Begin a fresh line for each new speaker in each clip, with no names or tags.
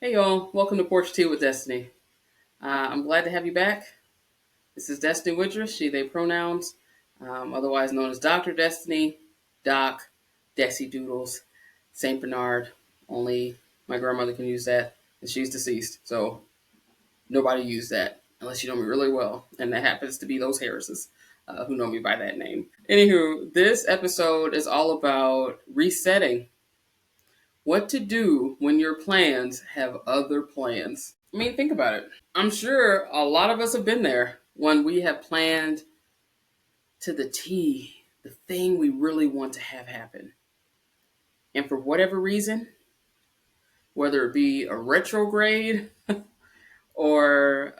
Hey y'all, welcome to Porch Tea with Destinee. I'm glad to have you back. This is Destinee Woodruff, she, they pronouns, otherwise known as Dr. Destinee, Doc, Desi Doodles, St. Bernard. Only my grandmother can use that, and she's deceased, so nobody use that unless you know me really well, and that happens to be those Harrises who know me by that name. Anywho, this episode is all about resetting. What to do when your plans have other plans. I mean, think about it. I'm sure a lot of us have been there when we have planned to the T the thing we really want to have happen. And for whatever reason, whether it be a retrograde or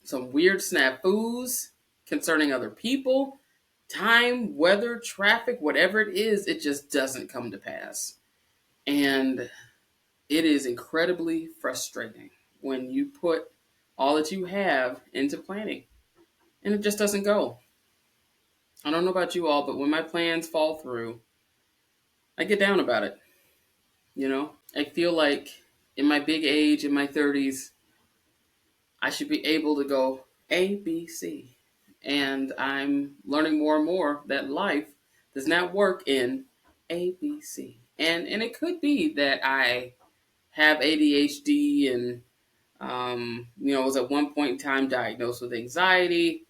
some weird snafus concerning other people, time, weather, traffic, whatever it is, it just doesn't come to pass. And it is incredibly frustrating when you put all that you have into planning and it just doesn't go. I don't know about you all, but when my plans fall through, I get down about it. I feel like in my big age, in my 30s, I should be able to go A, B, C. And I'm learning more and more that life does not work in A, B, C. And it could be that I have ADHD and was at one point in time diagnosed with anxiety,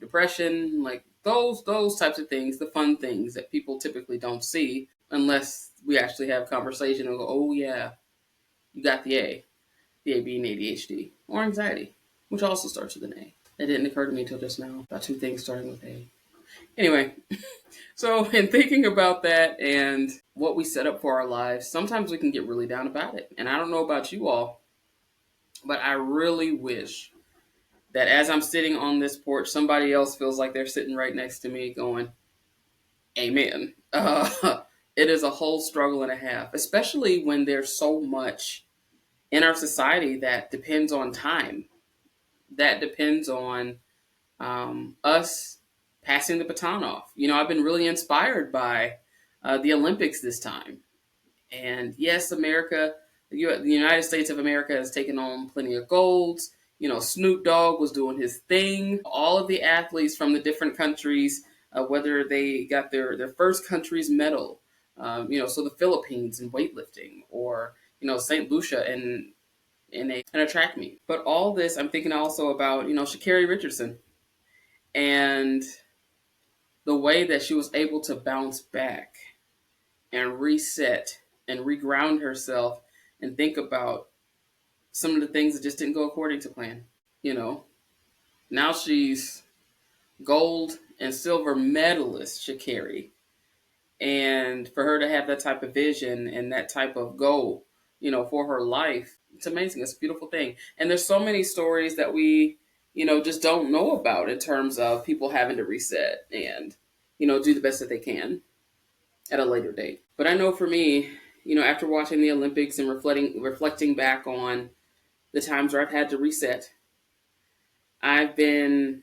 depression, like those types of things, the fun things that people typically don't see unless we actually have a conversation and go, oh yeah, you got the A being ADHD or anxiety, which also starts with an A. That didn't occur to me until just now about two things starting with A. Anyway, so in thinking about that and what we set up for our lives, sometimes we can get really down about it. And I don't know about you all, but I really wish that as I'm sitting on this porch, somebody else feels like they're sitting right next to me going, amen. It is a whole struggle and a half, especially when there's so much in our society that depends on time, that depends on us passing the baton off. I've been really inspired by the Olympics this time. And yes, the United States of America has taken on plenty of golds. Snoop Dogg was doing his thing. All of the athletes from the different countries, whether they got their first country's medal, so the Philippines in weightlifting, or St. Lucia in a track meet. But all this, I'm thinking also about Sha'Carri Richardson and the way that she was able to bounce back and reset and reground herself and think about some of the things that just didn't go according to plan. You know, now she's gold and silver medalist, Sha'Carri. And for her to have that type of vision and that type of goal, for her life, it's amazing. It's a beautiful thing. And there's so many stories that we, just don't know about in terms of people having to reset and, do the best that they can at a later date. But I know for me, after watching the Olympics and reflecting back on the times where I've had to reset, I've been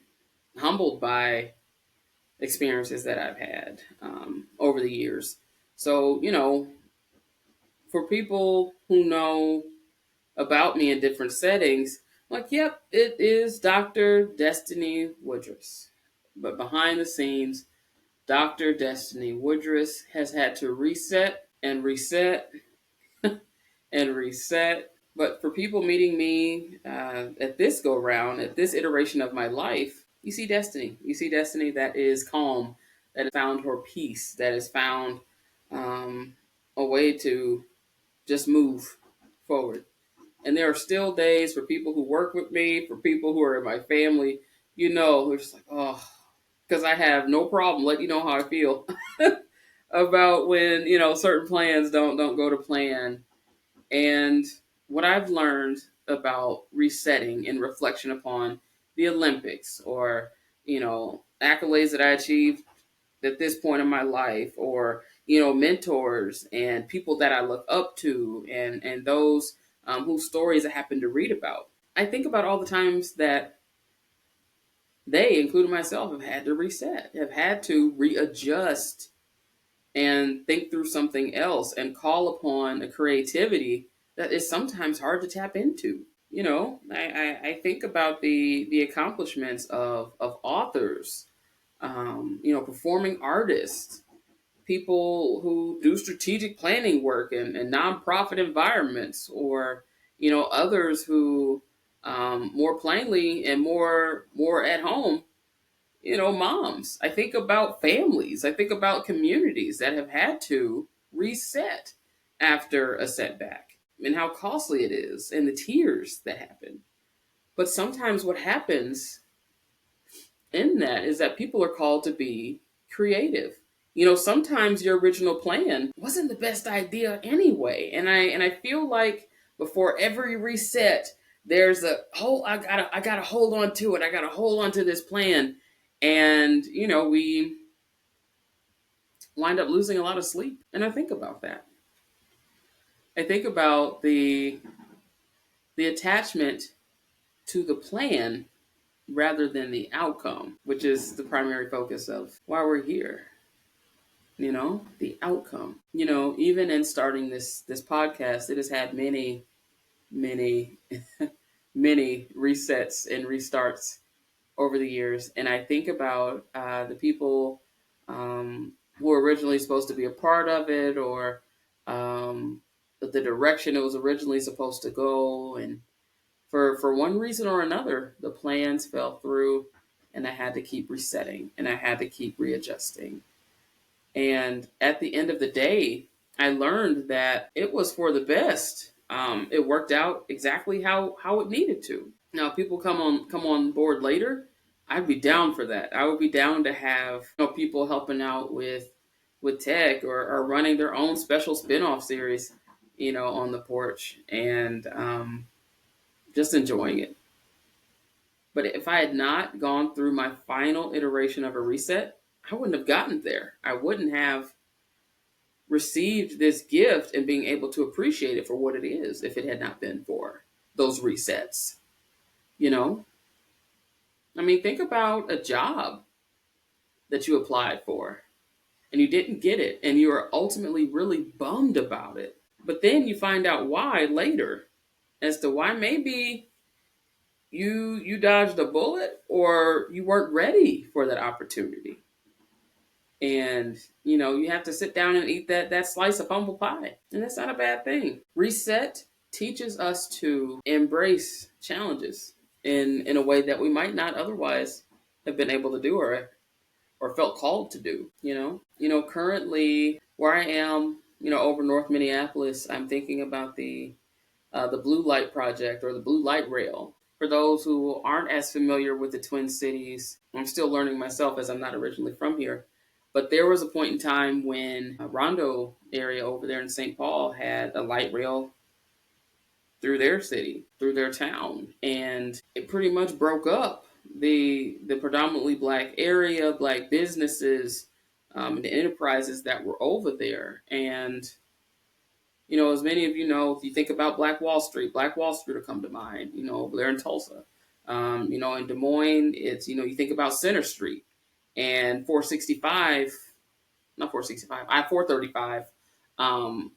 humbled by experiences that I've had over the years. So, for people who know about me in different settings, like, yep, it is Dr. Destinee Woodruff. But behind the scenes, Dr. Destinee Woodruff has had to reset and reset and reset. But for people meeting me at this go round, at this iteration of my life, you see Destinee. You see Destinee that is calm, that has found her peace, that has found a way to just move forward. And there are still days for people who work with me, for people who are in my family, they're just like, oh, because I have no problem letting you know how I feel about when, certain plans don't go to plan. And what I've learned about resetting in reflection upon the Olympics or, accolades that I achieved at this point in my life, or, mentors and people that I look up to, and those whose stories I happen to read about. I think about all the times that they, including myself, have had to reset, have had to readjust and think through something else and call upon a creativity that is sometimes hard to tap into. I think about the accomplishments of authors, performing artists, people who do strategic planning work in nonprofit environments, or others who, more plainly and more at home, moms. I think about families. I think about communities that have had to reset after a setback, and how costly it is, and the tears that happen. But sometimes what happens in that is that people are called to be creative. Sometimes your original plan wasn't the best idea anyway. And I feel like before every reset, there's a whole I gotta hold on to it. I gotta hold on to this plan. And we wind up losing a lot of sleep. And I think about that. I think about the attachment to the plan rather than the outcome, which is the primary focus of why we're here. The outcome. Even in starting this podcast, it has had many, many, many resets and restarts over the years. And I think about the people who were originally supposed to be a part of it, or the direction it was originally supposed to go. And for one reason or another, the plans fell through, and I had to keep resetting, and I had to keep readjusting. And at the end of the day, I learned that it was for the best. It worked out exactly how it needed to. Now, if people come on board later, I'd be down for that. I would be down to have people helping out with tech, or running their own special spin-off series, on the porch, and just enjoying it. But if I had not gone through my final iteration of a reset, I wouldn't have gotten there. I wouldn't have received this gift and being able to appreciate it for what it is if it had not been for those resets. You know, I mean, think about a job that you applied for and you didn't get it, and you are ultimately really bummed about it. But then you find out why later, as to why maybe you dodged a bullet, or you weren't ready for that opportunity. And you have to sit down and eat that slice of humble pie, and that's not a bad thing. Reset teaches us to embrace challenges in a way that we might not otherwise have been able to do, or felt called to do. Currently where I am, over North Minneapolis, I'm thinking about the Blue Light Project, or the Blue Light Rail. For those who aren't as familiar with the Twin Cities, I'm still learning myself, as I'm not originally from here. But there was a point in time when a Rondo area over there in St. Paul had a light rail through their city, through their town, and it pretty much broke up the predominantly Black area, Black businesses, and the enterprises that were over there. And as many of you know, if you think about Black Wall Street will come to mind, over there in Tulsa. In Des Moines, it's, you think about Center Street and 465, not 465, I-435,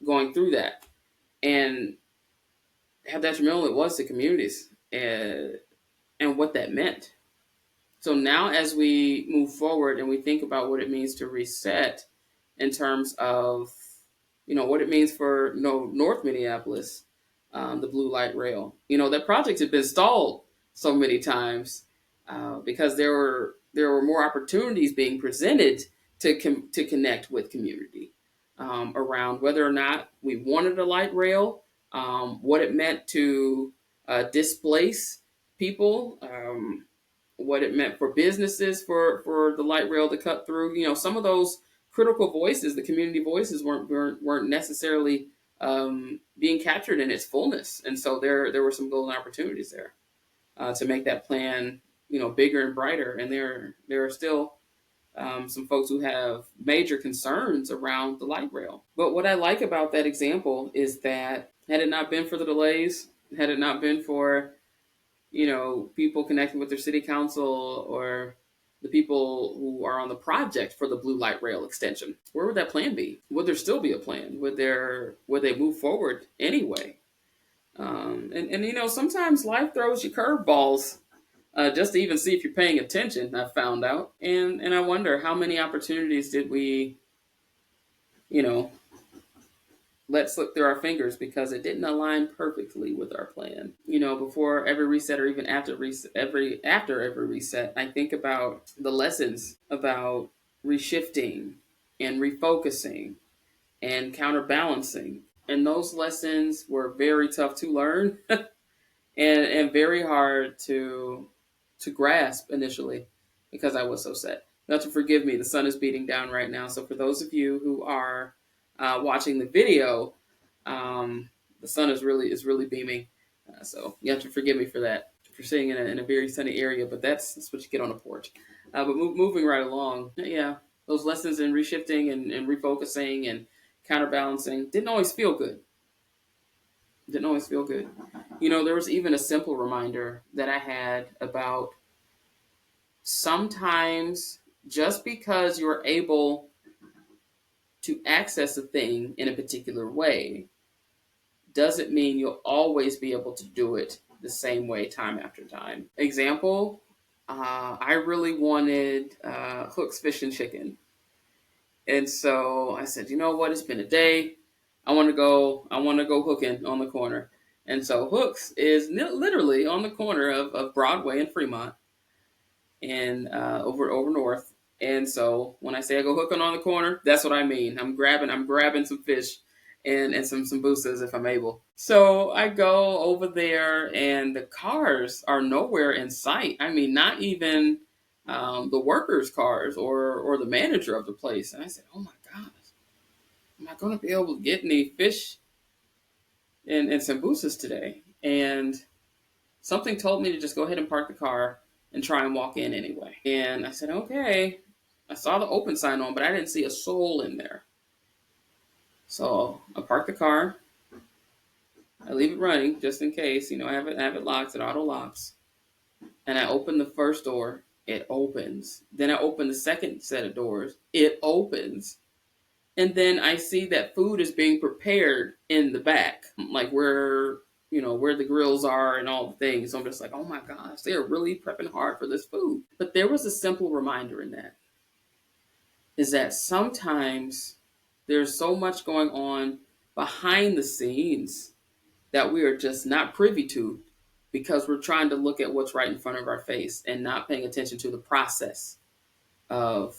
going through that. And how detrimental it was to communities, and what that meant. So now, as we move forward and we think about what it means to reset in terms of what it means for North Minneapolis, the Blue Light Rail. That project had been stalled so many times because there were more opportunities being presented to connect with community around whether or not we wanted a light rail, what it meant to displace people, what it meant for businesses for the light rail to cut through. Some of those critical voices, the community voices, weren't necessarily being captured in its fullness, and so there were some golden opportunities there to make that plan bigger and brighter. And there are still some folks who have major concerns around the light rail. But what I like about that example is that had it not been for the delays, had it not been for people connecting with their city council, or The people who are on the project for the blue light rail extension, where would that plan be? Would there still be a plan? Would they move forward anyway? And sometimes life throws you curveballs just to even see if you're paying attention. I found out, and I wonder how many opportunities did we, you know, let slip through our fingers because it didn't align perfectly with our plan. Before every reset or even after every reset, I think about the lessons about reshifting and refocusing and counterbalancing. And those lessons were very tough to learn and very hard to grasp initially because I was so set. You have to forgive me. The sun is beating down right now. So for those of you who are watching the video, the sun is really beaming. So you have to forgive me for that. For sitting in a very sunny area, but that's what you get on a porch. But moving right along, yeah, those lessons in reshifting and refocusing and counterbalancing didn't always feel good. Didn't always feel good. There was even a simple reminder that I had about sometimes just because you're able to access a thing in a particular way doesn't mean you'll always be able to do it the same way time after time. Example, I really wanted Hook's Fish and Chicken. And so I said, you know what? It's been a day. I want to go hooking on the corner. And so Hooks is literally on the corner of Broadway and Fremont and over north. And so when I say I go hooking on the corner, that's what I mean. I'm grabbing some fish and some sambucas if I'm able. So I go over there and the cars are nowhere in sight. I mean, not even the workers' cars or the manager of the place. And I said, oh my gosh, am I going to be able to get any fish and sambucas today? And something told me to just go ahead and park the car and try and walk in anyway. And I said, okay. I saw the open sign on, but I didn't see a soul in there. So I park the car. I leave it running just in case. I have it locked. It auto locks. And I open the first door. It opens. Then I open the second set of doors. It opens. And then I see that food is being prepared in the back, like where the grills are and all the things. So I'm just like, oh my gosh, they are really prepping hard for this food. But there was a simple reminder in that, is that sometimes there's so much going on behind the scenes that we are just not privy to because we're trying to look at what's right in front of our face and not paying attention to the process of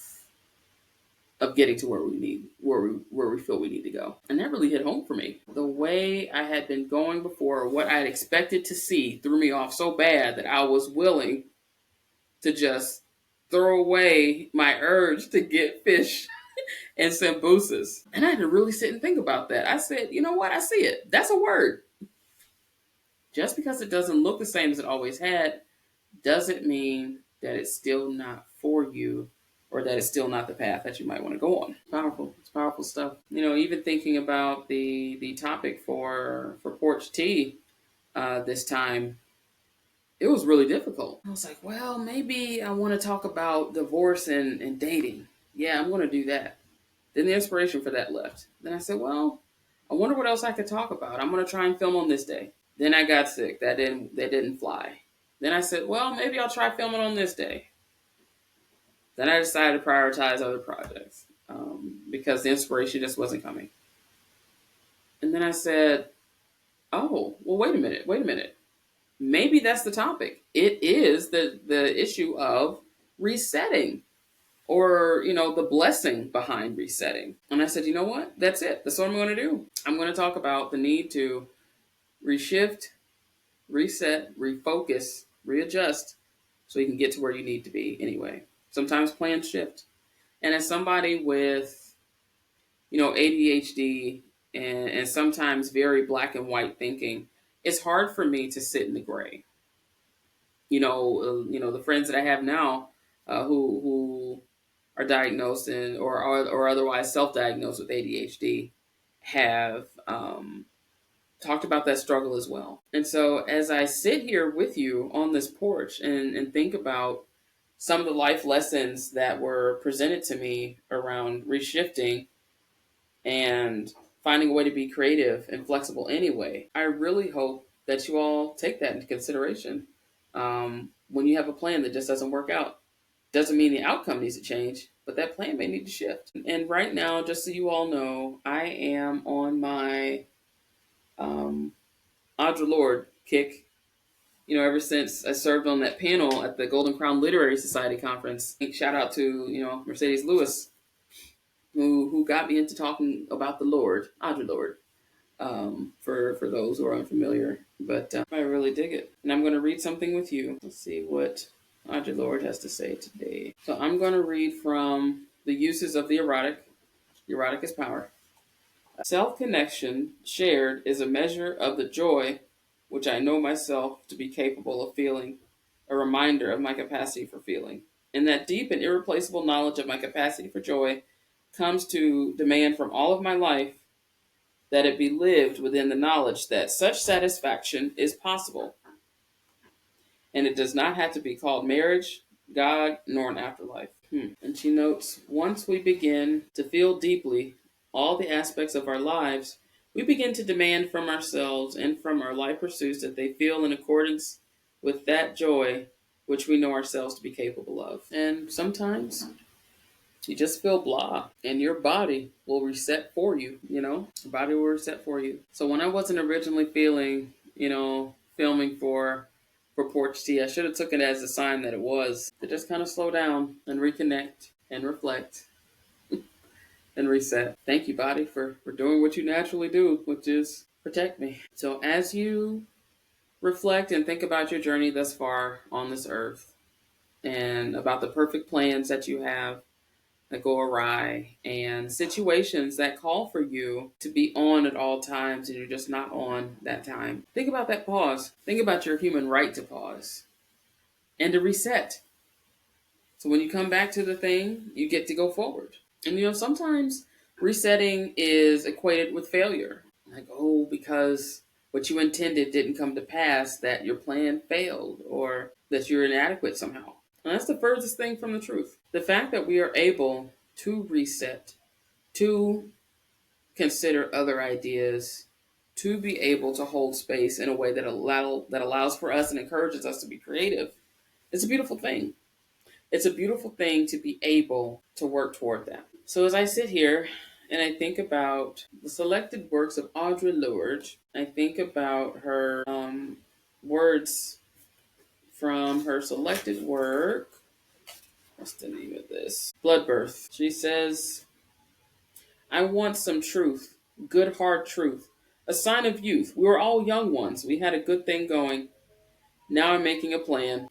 getting to where we feel we need to go. And that really hit home for me. The way I had been going before, what I had expected to see, threw me off so bad that I was willing to just throw away my urge to get fish and sambucas. And I had to really sit and think about that. I said, you know what? I see it. That's a word. Just because it doesn't look the same as it always had doesn't mean that it's still not for you or that it's still not the path that you might want to go on. Powerful. It's powerful stuff. Even thinking about the topic for Porch Tea this time, it was really difficult. I was like, well, maybe I want to talk about divorce and dating. Yeah, I'm going to do that. Then the inspiration for that left. Then I said, well, I wonder what else I could talk about. I'm going to try and film on this day. Then I got sick. That didn't fly. Then I said, well, maybe I'll try filming on this day. Then I decided to prioritize other projects because the inspiration just wasn't coming. And then I said, oh, well, wait a minute. Maybe that's the topic. It is the issue of resetting or, the blessing behind resetting. And I said, you know what? That's it. That's what I'm going to do. I'm going to talk about the need to reshift, reset, refocus, readjust so you can get to where you need to be anyway. Sometimes plans shift. And as somebody with, ADHD and sometimes very black and white thinking, it's hard for me to sit in the gray. The friends that I have now who are diagnosed or otherwise self-diagnosed with ADHD have talked about that struggle as well. And so as I sit here with you on this porch and think about some of the life lessons that were presented to me around reshifting and finding a way to be creative and flexible anyway. I really hope that you all take that into consideration when you have a plan that just doesn't work out. Doesn't mean the outcome needs to change, but that plan may need to shift. And right now, just so you all know, I am on my Audre Lorde kick. Ever since I served on that panel at the Golden Crown Literary Society conference. Shout out to, Mercedes Lewis, who got me into talking about the Lord, Audre Lorde, for those who are unfamiliar. But I really dig it. And I'm going to read something with you. Let's see what Audre Lorde has to say today. So I'm going to read from The Uses of the Erotic. Erotic is Power. Self-connection shared is a measure of the joy which I know myself to be capable of feeling, a reminder of my capacity for feeling. And that deep and irreplaceable knowledge of my capacity for joy comes to demand from all of my life that it be lived within the knowledge that such satisfaction is possible. And it does not have to be called marriage, God, nor an afterlife. And she notes, once we begin to feel deeply all the aspects of our lives, we begin to demand from ourselves and from our life pursuits that they feel in accordance with that joy which we know ourselves to be capable of. And sometimes you just feel blah, and your body will reset for you, Your body will reset for you. So when I wasn't originally feeling, filming for Porch Tea, I should have took it as a sign that it was to just kind of slow down and reconnect and reflect and reset. Thank you, body, for doing what you naturally do, which is protect me. So as you reflect and think about your journey thus far on this earth and about the perfect plans that you have that go awry and situations that call for you to be on at all times and you're just not on that time, think about that pause. Think about your human right to pause and to reset. So when you come back to the thing, you get to go forward. And sometimes resetting is equated with failure. Like, because what you intended didn't come to pass, that your plan failed, or that you're inadequate somehow. And that's the furthest thing from the truth. The fact that we are able to reset, to consider other ideas, to be able to hold space in a way that allows for us and encourages us to be creative, it's a beautiful thing. It's a beautiful thing to be able to work toward that. So as I sit here and I think about the selected works of Audre Lorde, I think about her words from her selected work. What's the name of this? Bloodbirth. She says, I want some truth, good hard truth, a sign of youth. We were all young ones. We had a good thing going. Now I'm making a plan.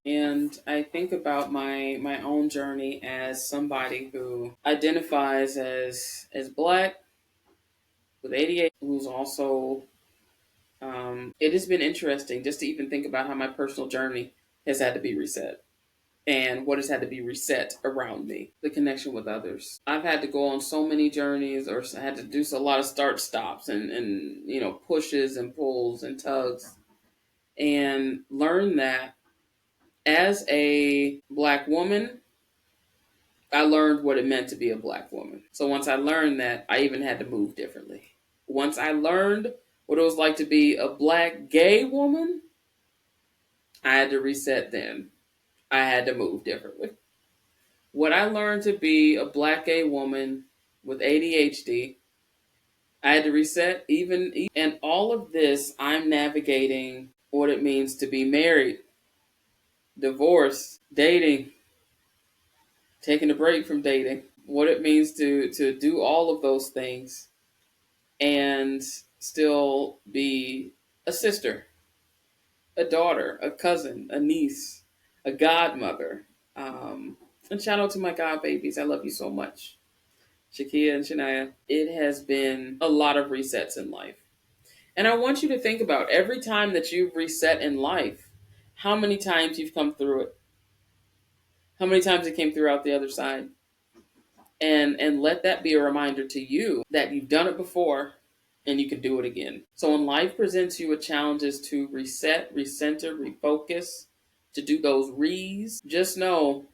And I think about my own journey as somebody who identifies as Black with ADHD, who's also, it has been interesting just to even think about how my personal journey has had to be reset and what has had to be reset around me, the connection with others. I've had to go on so many journeys, or I had to do a lot of start stops and pushes and pulls and tugs, and learn that as a Black woman, I learned what it meant to be a Black woman. So once I learned that, I even had to move differently. Once I learned what it was like to be a Black gay woman, I had to reset then. I had to move differently. What I learned to be a Black gay woman with ADHD, I had to reset and all of this, I'm navigating what it means to be married, divorced, dating, taking a break from dating, what it means to do all of those things and still be a sister, a daughter, a cousin, a niece, a godmother. And shout out to my god babies. I love you so much. Shakia and Shania. It has been a lot of resets in life. And I want you to think about every time that you've reset in life, how many times you've come through it. How many times it came through out the other side. And let that be a reminder to you that you've done it before and you can do it again. So when life presents you with challenges to reset, recenter, refocus, to do those reads, just know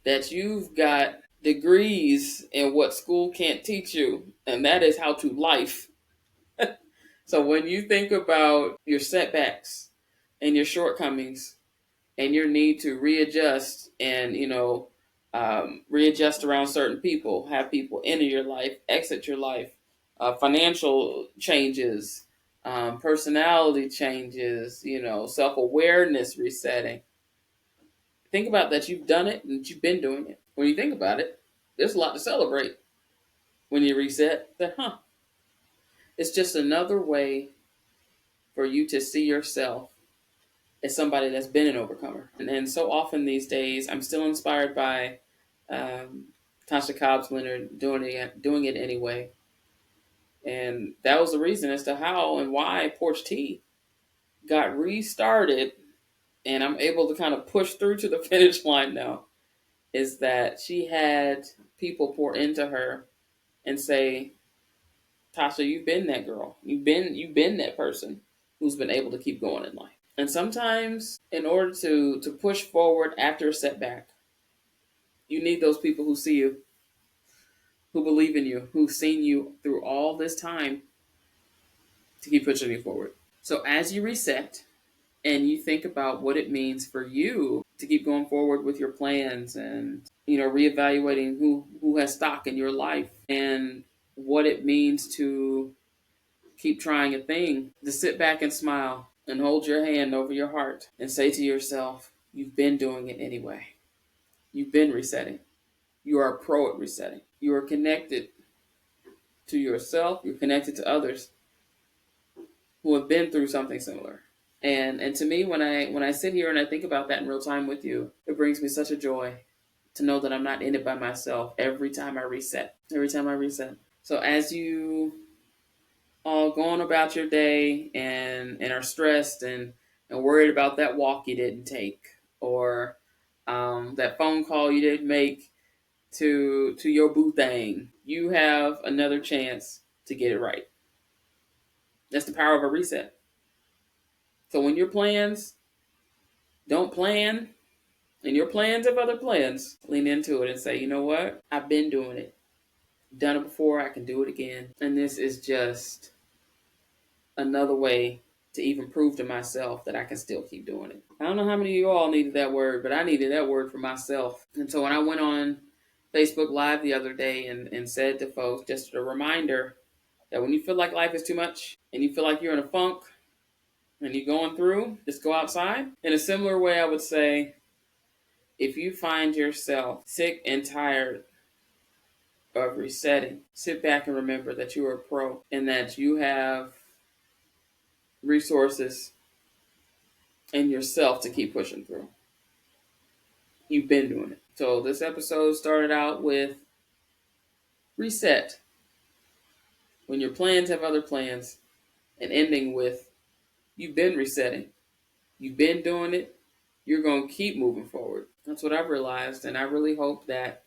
that you've got degrees in what school can't teach you, and that is how to life. So when you think about your setbacks and your shortcomings and your need to readjust and, readjust around certain people, have people enter your life, exit your life, financial changes, personality changes, self awareness resetting. Think about that you've done it and that you've been doing it. When you think about it, there's a lot to celebrate when you reset. It's just another way for you to see yourself as somebody that's been an overcomer. And so often these days, I'm still inspired by Tasha Cobb's Leonard doing it anyway. And that was the reason as to how and why Porch Tea got restarted. And I'm able to kind of push through to the finish line now. Is that she had people pour into her and say, Tasha, you've been that girl. You've been that person who's been able to keep going in life. And sometimes in order to push forward after a setback, you need those people who see you, who believe in you, who've seen you through all this time to keep pushing you forward. So as you reset and you think about what it means for you to keep going forward with your plans and, reevaluating who has stock in your life and what it means to keep trying a thing, to sit back and smile and hold your hand over your heart and say to yourself, you've been doing it anyway. You've been resetting. You are a pro at resetting. You are connected to yourself. You're connected to others who have been through something similar. And to me, when I sit here and I think about that in real time with you, it brings me such a joy to know that I'm not in it by myself every time I reset. Every time I reset. So as you all going about your day and are stressed and worried about that walk you didn't take or that phone call you didn't make to your boo thing, you have another chance to get it right. That's the power of a reset. So when your plans don't plan and your plans have other plans, lean into it and say, you know what? I've been doing it. Done it before, I can do it again. And this is just another way to even prove to myself that I can still keep doing it. I don't know how many of you all needed that word, but I needed that word for myself. And so when I went on Facebook Live the other day and said to folks, just a reminder that when you feel like life is too much and you feel like you're in a funk and you're going through, just go outside. In a similar way, I would say, if you find yourself sick and tired of resetting, sit back and remember that you are a pro and that you have resources in yourself to keep pushing through. You've been doing it. So this episode started out with reset, when your plans have other plans, and ending with you've been resetting. You've been doing it. You're going to keep moving forward. That's what I've realized, and I really hope that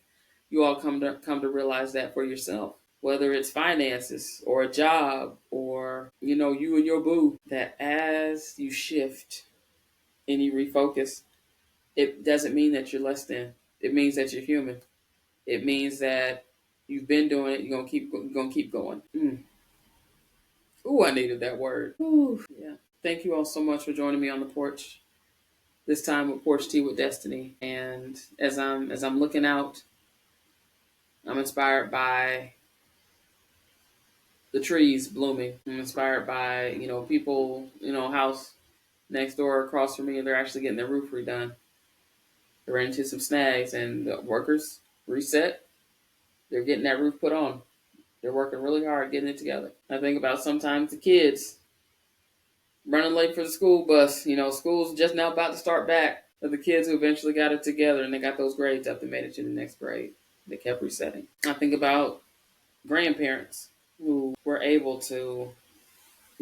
you all come to realize that for yourself. Whether it's finances or a job or, you and your boo, that as you shift and you refocus, it doesn't mean that you're less than. It means that you're human. It means that you've been doing it. You're gonna keep going. Ooh, I needed that word. Ooh, yeah. Thank you all so much for joining me on the porch. This time with Porch Tea with Destinee. And as I'm looking out, I'm inspired by the trees blooming. I'm inspired by people, house next door across from me. They're actually getting their roof redone. They ran into some snags, and the workers reset. They're getting that roof put on. They're working really hard getting it together. I think about sometimes the kids running late for the school bus. School's just now about to start back. But the kids who eventually got it together and they got those grades up and made it to the next grade. They kept resetting. I think about grandparents who were able to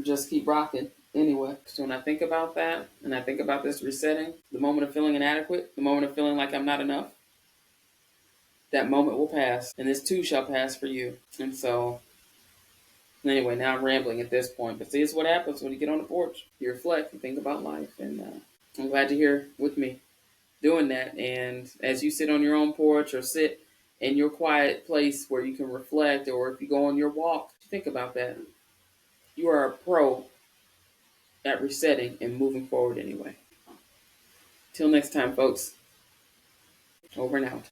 just keep rocking anyway. So when I think about that and I think about this resetting, the moment of feeling inadequate, the moment of feeling like I'm not enough, that moment will pass, and this too shall pass for you. And so, anyway, now I'm rambling at this point, but see, it's what happens when you get on the porch. You reflect, you think about life, and I'm glad you're here with me doing that. And as you sit on your own porch or sit in your quiet place where you can reflect, or if you go on your walk, think about that. You are a pro at resetting and moving forward anyway. Till next time, folks. Over and out.